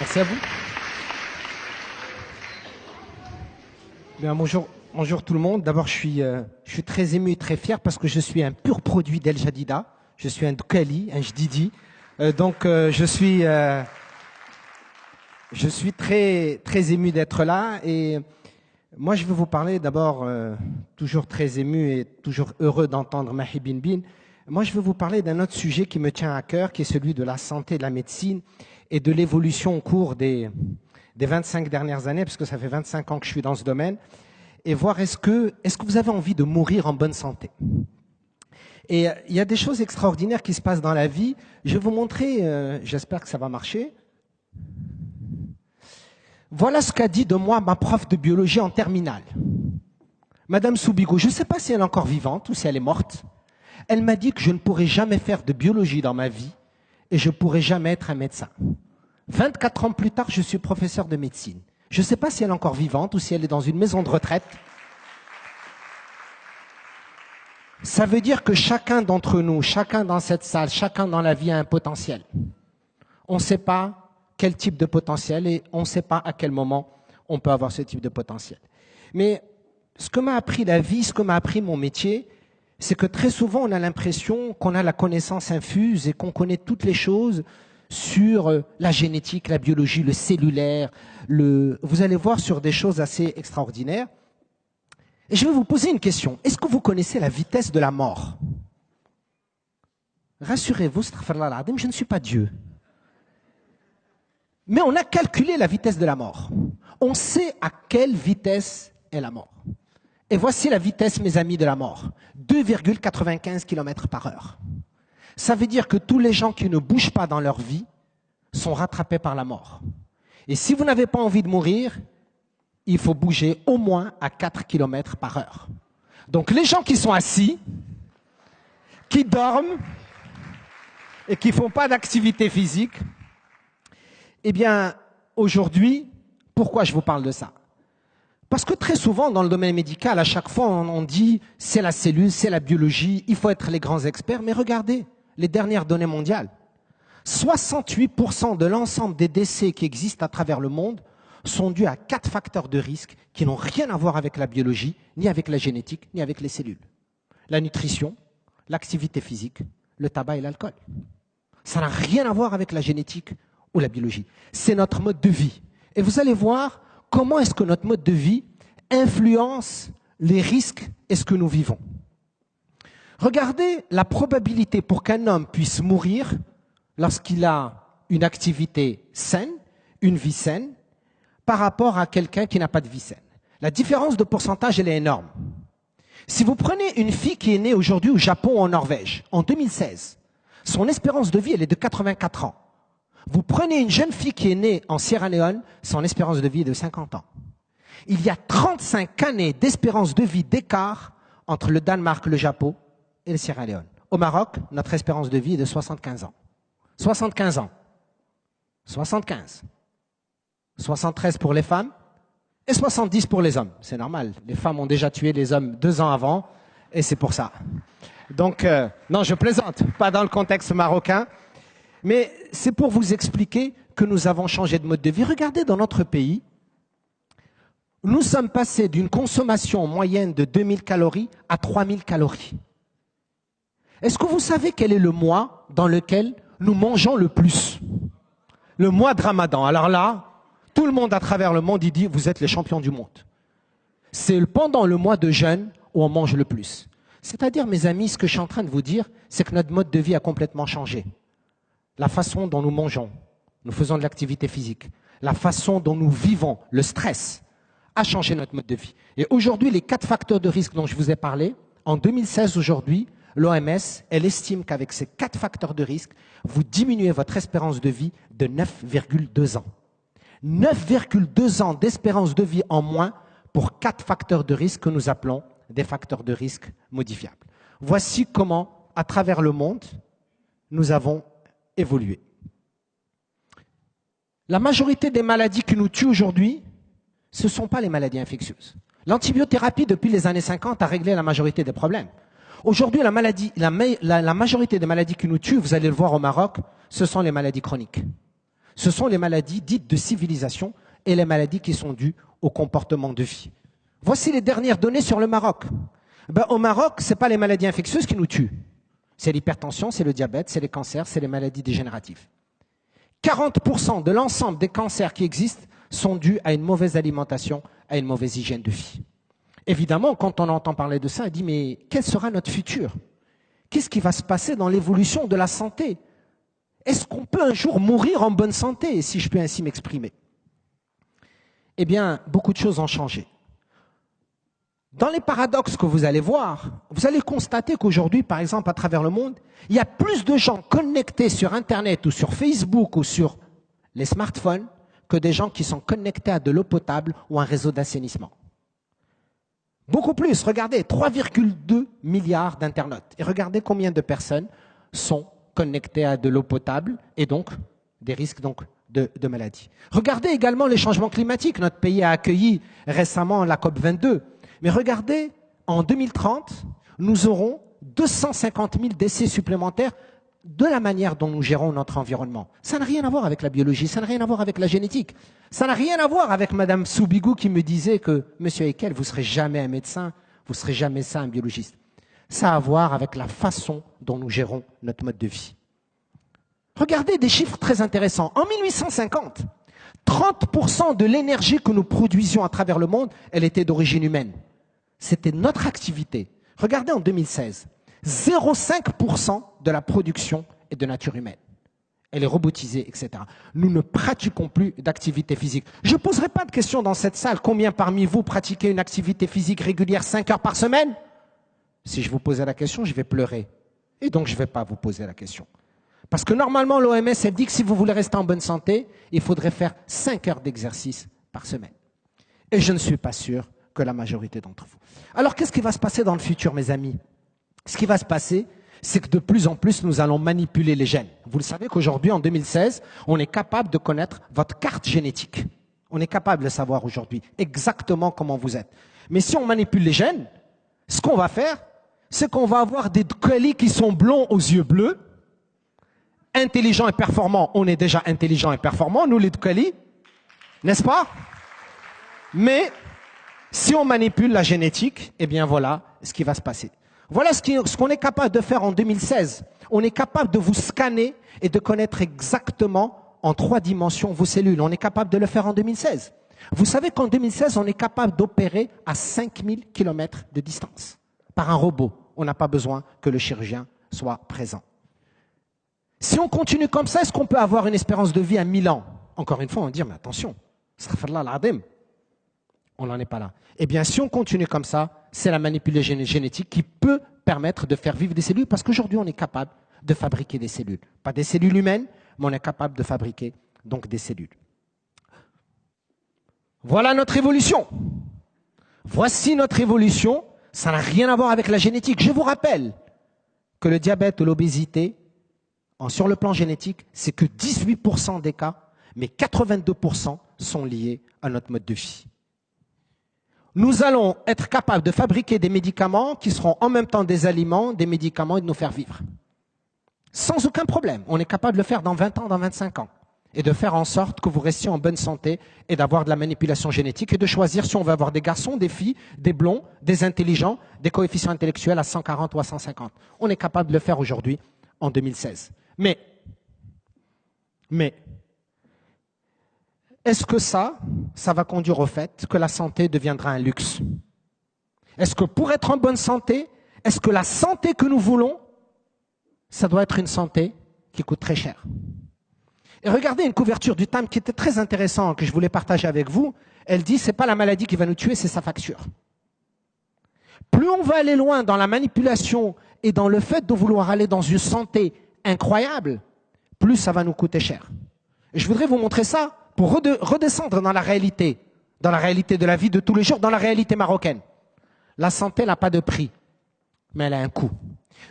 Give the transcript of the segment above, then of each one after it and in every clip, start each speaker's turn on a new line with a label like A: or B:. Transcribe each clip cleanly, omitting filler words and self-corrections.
A: Merci à vous. Bien, bonjour tout le monde. D'abord, je suis très ému et très fier parce que je suis un pur produit d'El Jadida. Je suis un Doukali, un Jdidi. Je suis très ému d'être là. Et moi, je vais vous parler d'abord, toujours très ému et toujours heureux d'entendre Mahi Bin Bin. Moi, je vais vous parler d'un autre sujet qui me tient à cœur, qui est celui de la santé, de la médecine et de l'évolution au cours des 25 dernières années, parce que ça fait 25 ans que je suis dans ce domaine, et voir est-ce que vous avez envie de mourir en bonne santé. Et il y a des choses extraordinaires qui se passent dans la vie. Je vais vous montrer, j'espère que ça va marcher. Voilà ce qu'a dit de moi ma prof de biologie en terminale. Madame Soubigo, je ne sais pas si elle est encore vivante ou si elle est morte. Elle m'a dit que je ne pourrais jamais faire de biologie dans ma vie et je ne pourrais jamais être un médecin. 24 ans plus tard, je suis professeur de médecine. Je ne sais pas si elle est encore vivante ou si elle est dans une maison de retraite. Ça veut dire que chacun d'entre nous, chacun dans cette salle, chacun dans la vie a un potentiel. On ne sait pas quel type de potentiel et on ne sait pas à quel moment on peut avoir ce type de potentiel. Mais ce que m'a appris la vie, ce que m'a appris mon métier, c'est que très souvent on a l'impression qu'on a la connaissance infuse et qu'on connaît toutes les choses sur la génétique, la biologie, le cellulaire. Vous allez voir sur des choses assez extraordinaires. Et je vais vous poser une question. Est-ce que vous connaissez la vitesse de la mort? Rassurez-vous, je ne suis pas Dieu. Mais on a calculé la vitesse de la mort. On sait à quelle vitesse est la mort. Et voici la vitesse, mes amis, de la mort. 2,95 km par heure. Ça veut dire que tous les gens qui ne bougent pas dans leur vie sont rattrapés par la mort. Et si vous n'avez pas envie de mourir, il faut bouger au moins à 4 km par heure. Donc les gens qui sont assis, qui dorment et qui ne font pas d'activité physique, eh bien, aujourd'hui, pourquoi je vous parle de ça? Parce que très souvent, dans le domaine médical, à chaque fois, on dit c'est la cellule, c'est la biologie, il faut être les grands experts. Mais regardez les dernières données mondiales. 68% de l'ensemble des décès qui existent à travers le monde sont dus à 4 facteurs de risque qui n'ont rien à voir avec la biologie, ni avec la génétique, ni avec les cellules. La nutrition, l'activité physique, le tabac et l'alcool. Ça n'a rien à voir avec la génétique ou la biologie. C'est notre mode de vie. Et vous allez voir comment est-ce que notre mode de vie influence les risques et ce que nous vivons. Regardez la probabilité pour qu'un homme puisse mourir lorsqu'il a une activité saine, une vie saine, par rapport à quelqu'un qui n'a pas de vie saine. La différence de pourcentage, elle est énorme. Si vous prenez une fille qui est née aujourd'hui au Japon ou en Norvège, en 2016, son espérance de vie, elle est de 84 ans. Vous prenez une jeune fille qui est née en Sierra Leone, son espérance de vie est de 50 ans. Il y a 35 années d'espérance de vie d'écart entre le Danemark, le Japon et le Sierra Leone. Au Maroc, notre espérance de vie est de 75 ans. 75 ans. 75. 73 pour les femmes et 70 pour les hommes. C'est normal. Les femmes ont déjà tué les hommes 2 ans avant et c'est pour ça. Donc, non, je plaisante. Pas dans le contexte marocain. Mais c'est pour vous expliquer que nous avons changé de mode de vie. Regardez dans notre pays, nous sommes passés d'une consommation moyenne de 2000 calories à 3000 calories. Est-ce que vous savez quel est le mois dans lequel nous mangeons le plus? Le mois de Ramadan. Alors là, tout le monde à travers le monde, il dit, vous êtes les champions du monde. C'est pendant le mois de jeûne où on mange le plus. C'est-à-dire, mes amis, ce que je suis en train de vous dire, c'est que notre mode de vie a complètement changé. La façon dont nous mangeons, nous faisons de l'activité physique, la façon dont nous vivons, le stress, a changé notre mode de vie. Et aujourd'hui, les 4 facteurs de risque dont je vous ai parlé, en 2016 aujourd'hui, l'OMS, elle estime qu'avec ces 4 facteurs de risque, vous diminuez votre espérance de vie de 9,2 ans. 9,2 ans d'espérance de vie en moins pour 4 facteurs de risque que nous appelons des facteurs de risque modifiables. Voici comment, à travers le monde, nous avons évolué. La majorité des maladies qui nous tuent aujourd'hui, ce ne sont pas les maladies infectieuses. L'antibiothérapie, depuis les années 50, a réglé la majorité des problèmes. Aujourd'hui, la majorité des maladies qui nous tuent, vous allez le voir au Maroc, ce sont les maladies chroniques. Ce sont les maladies dites de civilisation et les maladies qui sont dues au comportement de vie. Voici les dernières données sur le Maroc. Au Maroc, ce n'est pas les maladies infectieuses qui nous tuent. C'est l'hypertension, c'est le diabète, c'est les cancers, c'est les maladies dégénératives. 40% de l'ensemble des cancers qui existent sont dus à une mauvaise alimentation, à une mauvaise hygiène de vie. Évidemment, quand on entend parler de ça, on dit mais quel sera notre futur? Qu'est-ce qui va se passer dans l'évolution de la santé? Est-ce qu'on peut un jour mourir en bonne santé, si je peux ainsi m'exprimer? Eh bien, beaucoup de choses ont changé. Dans les paradoxes que vous allez voir, vous allez constater qu'aujourd'hui, par exemple, à travers le monde, il y a plus de gens connectés sur Internet ou sur Facebook ou sur les smartphones que des gens qui sont connectés à de l'eau potable ou à un réseau d'assainissement. Beaucoup plus. Regardez, 3,2 milliards d'internautes. Et regardez combien de personnes sont connectées à de l'eau potable et donc des risques de maladies. Regardez également les changements climatiques. Notre pays a accueilli récemment la COP22. Mais regardez, en 2030, nous aurons 250 000 décès supplémentaires de la manière dont nous gérons notre environnement. Ça n'a rien à voir avec la biologie, ça n'a rien à voir avec la génétique. Ça n'a rien à voir avec Madame Soubigou qui me disait que, Monsieur Ekel, vous ne serez jamais un médecin, vous ne serez jamais ça un biologiste. Ça a à voir avec la façon dont nous gérons notre mode de vie. Regardez des chiffres très intéressants. En 1850, 30% de l'énergie que nous produisions à travers le monde, elle était d'origine humaine. C'était notre activité. Regardez en 2016, 0,5% de la production est de nature humaine. Elle est robotisée, etc. Nous ne pratiquons plus d'activité physique. Je ne poserai pas de question dans cette salle. Combien parmi vous pratiquez une activité physique régulière 5 heures par semaine? Si je vous posais la question, je vais pleurer. Et donc, je ne vais pas vous poser la question. Parce que normalement, l'OMS, elle dit que si vous voulez rester en bonne santé, il faudrait faire 5 heures d'exercice par semaine. Et je ne suis pas sûr que la majorité d'entre vous. Alors, qu'est-ce qui va se passer dans le futur, mes amis? Ce qui va se passer, c'est que de plus en plus, nous allons manipuler les gènes. Vous le savez qu'aujourd'hui, en 2016, on est capable de connaître votre carte génétique. On est capable de savoir aujourd'hui exactement comment vous êtes. Mais si on manipule les gènes, ce qu'on va faire, c'est qu'on va avoir des colis qui sont blonds aux yeux bleus, intelligents et performants. On est déjà intelligents et performants, nous les colis, n'est-ce pas? Mais si on manipule la génétique, eh bien voilà ce qui va se passer. Voilà ce qu'on est capable de faire en 2016. On est capable de vous scanner et de connaître exactement en 3 dimensions vos cellules. On est capable de le faire en 2016. Vous savez qu'en 2016, on est capable d'opérer à 5000 km de distance par un robot. On n'a pas besoin que le chirurgien soit présent. Si on continue comme ça, est-ce qu'on peut avoir une espérance de vie à 1000 ans? Encore une fois, on va dire, mais attention, on n'en est pas là. Eh bien, si on continue comme ça, c'est la manipulation génétique qui peut permettre de faire vivre des cellules, parce qu'aujourd'hui, on est capable de fabriquer des cellules. Pas des cellules humaines, mais on est capable de fabriquer donc des cellules. Voilà notre évolution. Voici notre évolution. Ça n'a rien à voir avec la génétique. Je vous rappelle que le diabète ou l'obésité, sur le plan génétique, c'est que 18% des cas, mais 82% sont liés à notre mode de vie. Nous allons être capables de fabriquer des médicaments qui seront en même temps des aliments, des médicaments et de nous faire vivre. Sans aucun problème. On est capable de le faire dans 20 ans, dans 25 ans. Et de faire en sorte que vous restiez en bonne santé et d'avoir de la manipulation génétique et de choisir si on veut avoir des garçons, des filles, des blonds, des intelligents, des coefficients intellectuels à 140 ou à 150. On est capable de le faire aujourd'hui en 2016. Mais, est-ce que ça va conduire au fait que la santé deviendra un luxe? Est-ce que pour être en bonne santé, est-ce que la santé que nous voulons, ça doit être une santé qui coûte très cher? Et regardez une couverture du Time qui était très intéressante, que je voulais partager avec vous. Elle dit, c'est pas la maladie qui va nous tuer, c'est sa facture. Plus on va aller loin dans la manipulation et dans le fait de vouloir aller dans une santé incroyable, plus ça va nous coûter cher. Et je voudrais vous montrer ça pour redescendre dans la réalité de la vie de tous les jours, dans la réalité marocaine. La santé n'a pas de prix, mais elle a un coût.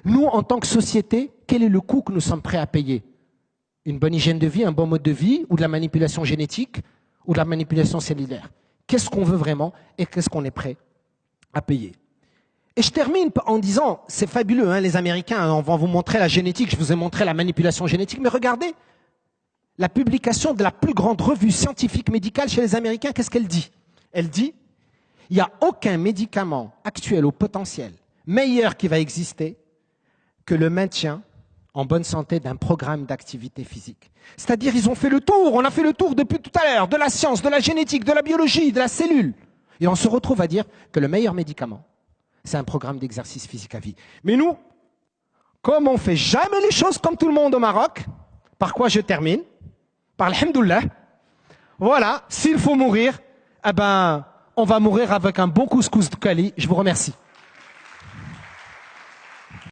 A: Nous, en tant que société, quel est le coût que nous sommes prêts à payer? Une bonne hygiène de vie, un bon mode de vie, ou de la manipulation génétique, ou de la manipulation cellulaire? Qu'est-ce qu'on veut vraiment et qu'est-ce qu'on est prêt à payer? Et je termine en disant, c'est fabuleux, hein, les Américains, on va vous montrer la génétique, je vous ai montré la manipulation génétique, mais regardez, la publication de la plus grande revue scientifique médicale chez les Américains, qu'est-ce qu'elle dit? Elle dit, il n'y a aucun médicament actuel au potentiel meilleur qui va exister que le maintien en bonne santé d'un programme d'activité physique. C'est-à-dire, ils ont fait le tour, on a fait le tour depuis tout à l'heure, de la science, de la génétique, de la biologie, de la cellule. Et on se retrouve à dire que le meilleur médicament, c'est un programme d'exercice physique à vie. Mais nous, comme on ne fait jamais les choses comme tout le monde au Maroc, par quoi je termine? Par l'alhamdoulilah. Voilà, s'il faut mourir, eh ben, on va mourir avec un bon couscous de Kali. Je vous remercie.